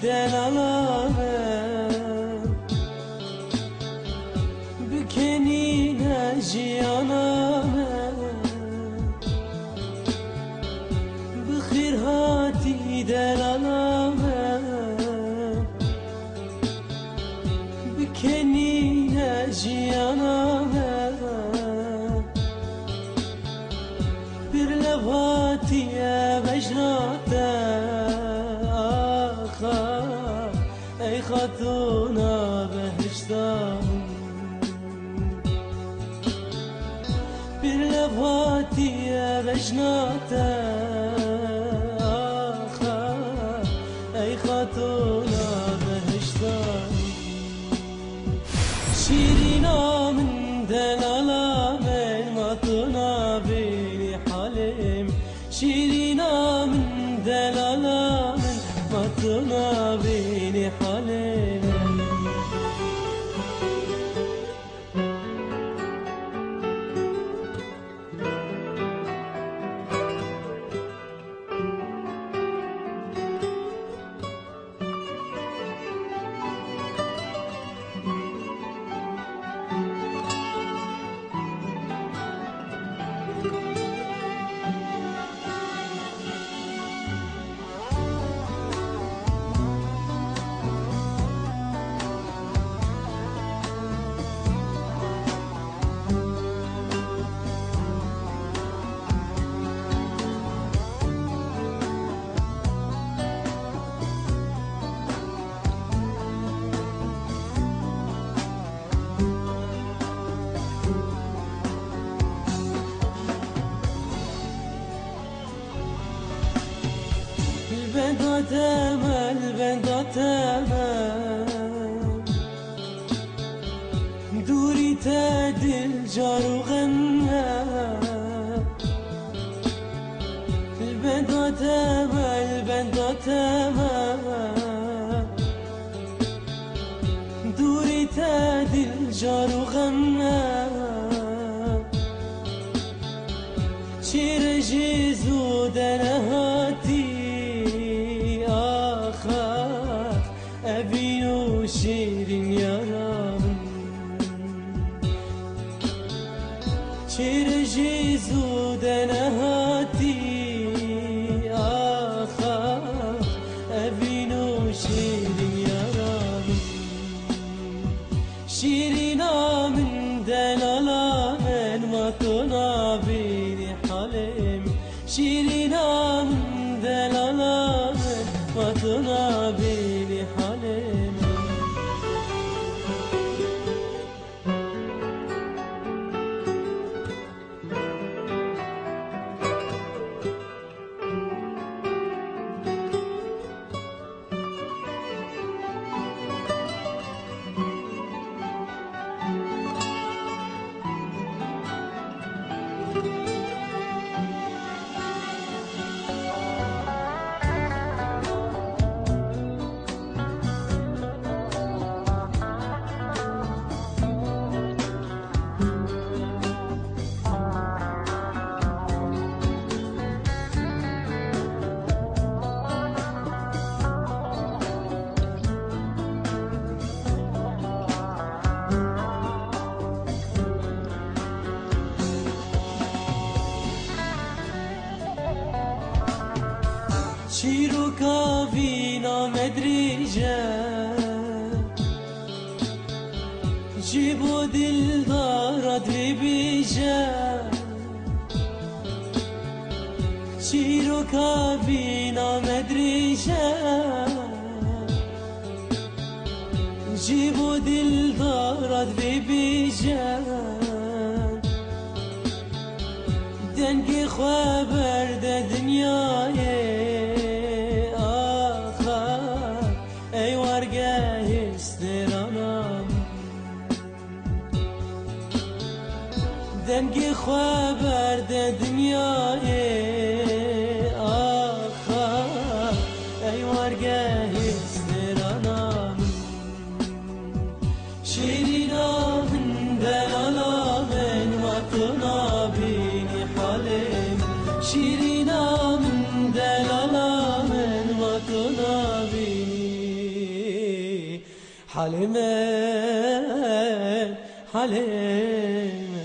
دلالم بکنینه جیانم بخیر هاتی دلالم بکنینه جیانم bir levhatiye vecnate akha ey hatuna behiştan bir levhatiye vecnate akha ey hatuna behiştan şirina min delalam elmatuna beni halim şirina min delalam elmatuna beni halim البندا تمل دوري تدل جارو غنى البندا تمل دوري تدل جارو غنى شير جيزو دلهاتي أبيو شيرين yaram شير جيزو دنهاتي آخا أبينو شيرين yaram شيرينا من دلالا من مطنا بيني حلم شيرينا من دلالا من مطنا بيني حلم شيروكا فينا مدريجة جيبوا دلدار ادري بيجا شيروكا فينا مدريجة جيبوا دلدار ادري بيجا دنگی خبر ده دنیای ای ورگه استرانم دنگی خبر ده دنیای ای ورگه استرانم شیرینا من دلالا من وطنا بینی حالم شیرینا من دلالا من وطنا بینی حليمة حليمة